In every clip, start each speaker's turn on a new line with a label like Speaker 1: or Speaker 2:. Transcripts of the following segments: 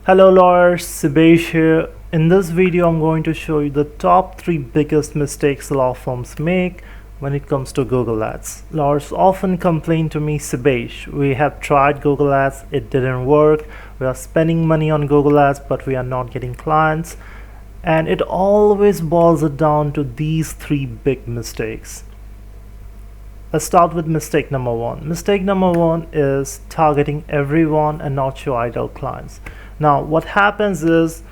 Speaker 1: Hello lawyers, Sibesh here. In this video I'm going to show you the top 3 biggest mistakes law firms make when it comes to Google Ads. Lawyers often complain to me, Sibesh, we have tried Google Ads, it didn't work, we are spending money on Google Ads but we are not getting clients, and it always boils it down to these 3 big mistakes. Let's start with mistake number 1. Mistake number 1 is targeting everyone and not your ideal clients. Now what happens is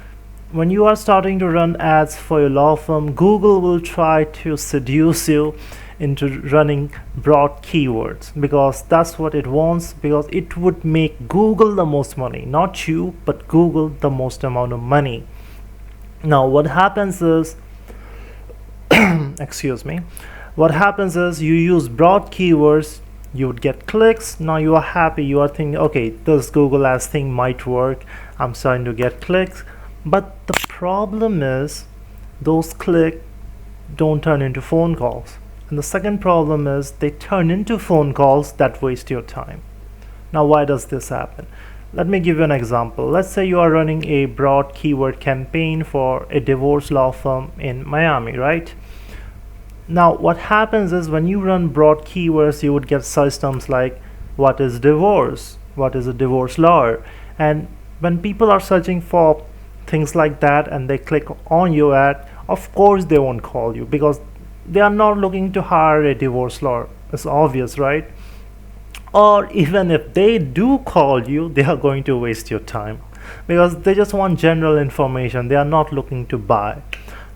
Speaker 1: when you are starting to run ads for your law firm, Google will try to seduce you into running broad keywords because that's what it wants, because it would make Google the most money, not you, but Google the most amount of money. Now what happens is excuse me, what happens is you use broad keywords, you would get clicks. Now you are happy, you are thinking, okay, this Google Ads thing might work, I'm starting to get clicks. But the problem is those clicks don't turn into phone calls, and the second problem is they turn into phone calls that waste your time. Now why does this happen? Let me give you an example. Let's say you are running a broad keyword campaign for a divorce law firm in Miami, right? Now what happens is when you run broad keywords, you would get search terms like what is divorce, what is a divorce lawyer, and when people are searching for things like that and they click on your ad, of course they won't call you because they are not looking to hire a divorce lawyer. It's obvious, right? Or even if they do call you, they are going to waste your time because they just want general information, they are not looking to buy.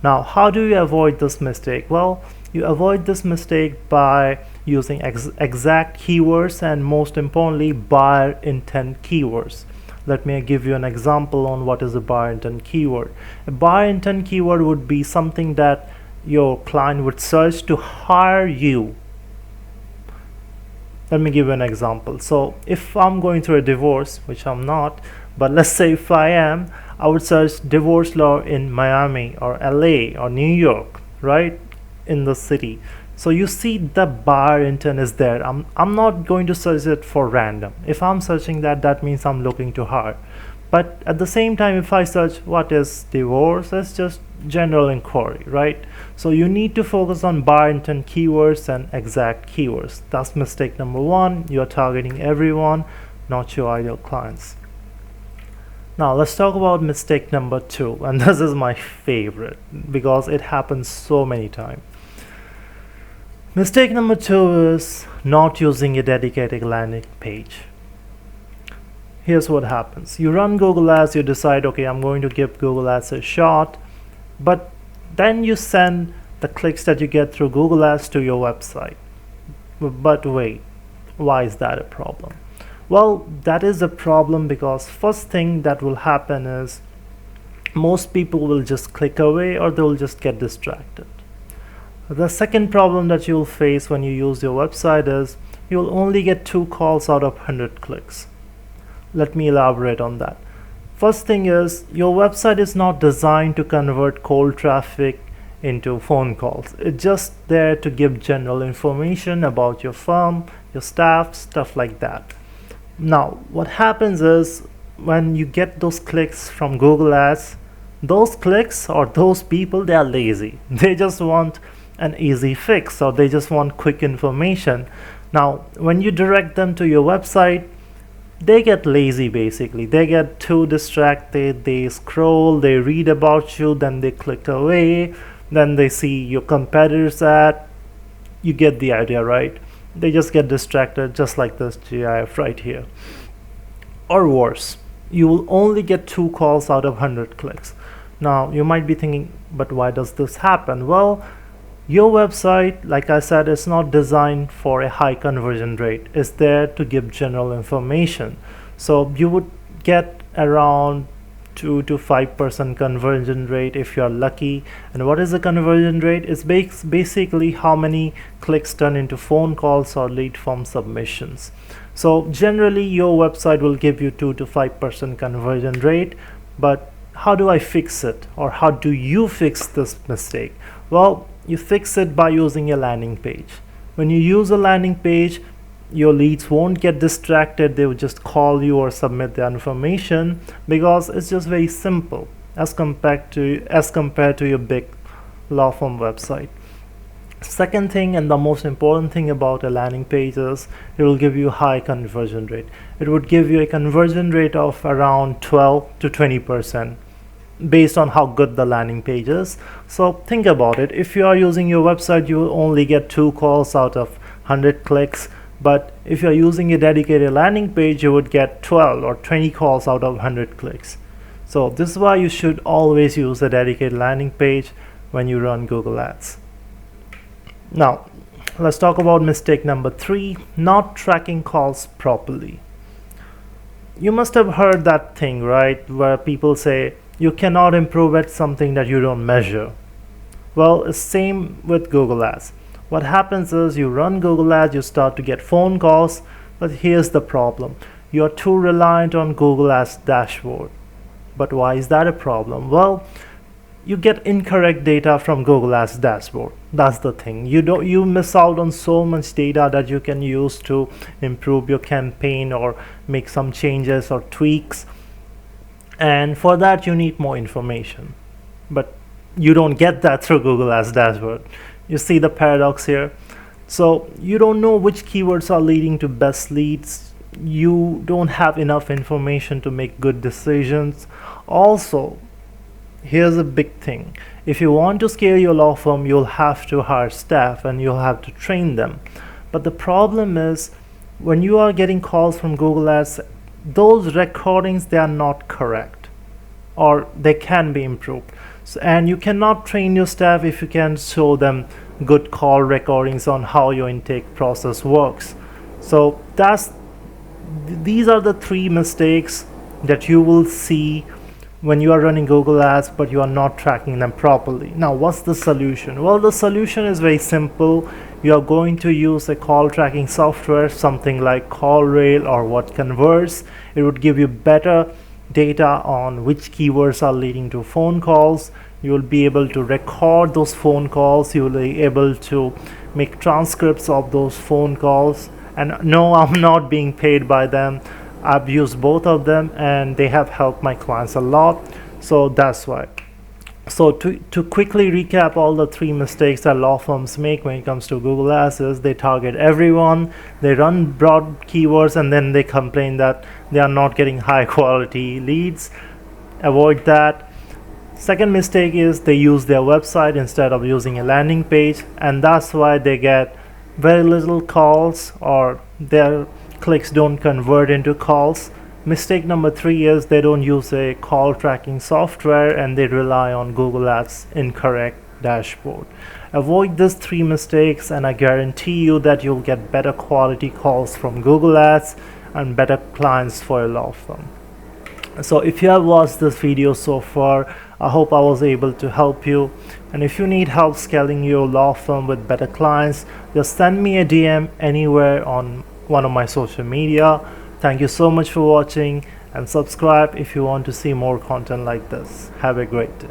Speaker 1: Now how do you avoid this mistake? Well, you avoid this mistake by using exact keywords and most importantly buyer intent keywords. Let me give you an example on what is a buyer intent keyword. A buyer intent keyword would be something that your client would search to hire you. Let me give you an example. So if I'm going through a divorce, which I'm not, but let's say if I am, I would search divorce law in Miami or LA or New York, right, in the city. So you see the buyer intent is there. I'm not going to search it for random. If I'm searching that, that means I'm looking to hire. But at the same time, if I search what is divorce, that's just general inquiry, right? So you need to focus on buyer intent keywords and exact keywords. That's mistake number 1. You're targeting everyone, not your ideal clients. Now let's talk about mistake number 2, and this is my favorite because it happens so many times. Mistake number 2 is not using a dedicated landing page. Here's what happens. You run Google Ads, you decide, okay, I'm going to give Google Ads a shot, but then you send the clicks that you get through Google Ads to your website. But wait, why is that a problem? Well, that is a problem because first thing that will happen is most people will just click away or they'll just get distracted. The second problem that you'll face when you use your website is you'll only get 2 calls out of 100 clicks. Let me elaborate on that. First thing is your website is not designed to convert cold traffic into phone calls. It's just there to give general information about your firm, your staff, stuff like that. Now what happens is when you get those clicks from Google Ads, those clicks or those people, they are lazy. They just want an easy fix or they just want quick information. Now when you direct them to your website, they get lazy basically. They get too distracted, they scroll, they read about you, then they click away, then they see your competitors ad. You get the idea, right? They just get distracted just like this GIF right here. Or worse, you will only get 2 calls out of 100 clicks. Now you might be thinking, but why does this happen? Well, your website, like I said, is not designed for a high conversion rate. It's there to give general information. So you would get around 2 to 5% conversion rate if you're lucky. And what is the conversion rate? It's basically how many clicks turn into phone calls or lead form submissions. So generally your website will give you 2 to 5% conversion rate. But how do I fix it, or how do you fix this mistake? Well, you fix it by using a landing page. When you use a landing page, your leads won't get distracted. They will just call you or submit their information, because it's just very simple as compared to your big law firm website. Second thing, and the most important thing about a landing page, is it will give you high conversion rate. It would give you a conversion rate of around 12 to 20% based on how good the landing page is. So think about it. If you are using your website, you will only get 2 calls out of 100 clicks, but if you are using a dedicated landing page, you would get 12 or 20 calls out of 100 clicks. So this is why you should always use a dedicated landing page when you run Google Ads. Now let's talk about mistake number 3, not tracking calls properly. You must have heard that thing, right, where people say you cannot improve at something that you don't measure. Well, it's same with Google Ads. What happens is you run Google Ads, you start to get phone calls, but here's the problem. You're too reliant on Google Ads dashboard. But why is that a problem? Well, you get incorrect data from Google Ads dashboard. That's the thing. You miss out on so much data that you can use to improve your campaign or make some changes or tweaks. And for that you need more information. But you don't get that through Google Ads dashboard. You see the paradox here? So you don't know which keywords are leading to best leads. You don't have enough information to make good decisions. Also, here's a big thing. If you want to scale your law firm, you'll have to hire staff and you'll have to train them. But the problem is, when you are getting calls from Google Ads, those recordings, they are not correct, or they can be improved. So, and you cannot train your staff if you can show them good call recordings on how your intake process works. So these are the 3 mistakes that you will see when you are running Google Ads, but you are not tracking them properly. Now, what's the solution? Well, the solution is very simple. You are going to use a call tracking software, something like CallRail or WhatConverts. It would give you better data on which keywords are leading to phone calls. You will be able to record those phone calls. You will be able to make transcripts of those phone calls. And no, I'm not being paid by them. I've used both of them and they have helped my clients a lot. So that's why. So to quickly recap all the 3 mistakes that law firms make when it comes to Google Ads is they target everyone, they run broad keywords, and then they complain that they are not getting high quality leads. Avoid that. Second mistake is they use their website instead of using a landing page, and that's why they get very little calls, or their clicks don't convert into calls. Mistake number 3 is they don't use a call tracking software and they rely on Google Ads incorrect dashboard. Avoid these 3 mistakes and I guarantee you that you'll get better quality calls from Google Ads and better clients for your law firm. So if you have watched this video so far, I hope I was able to help you. And if you need help scaling your law firm with better clients, just send me a DM anywhere on one of my social media. Thank you so much for watching, and subscribe if you want to see more content like this. Have a great day.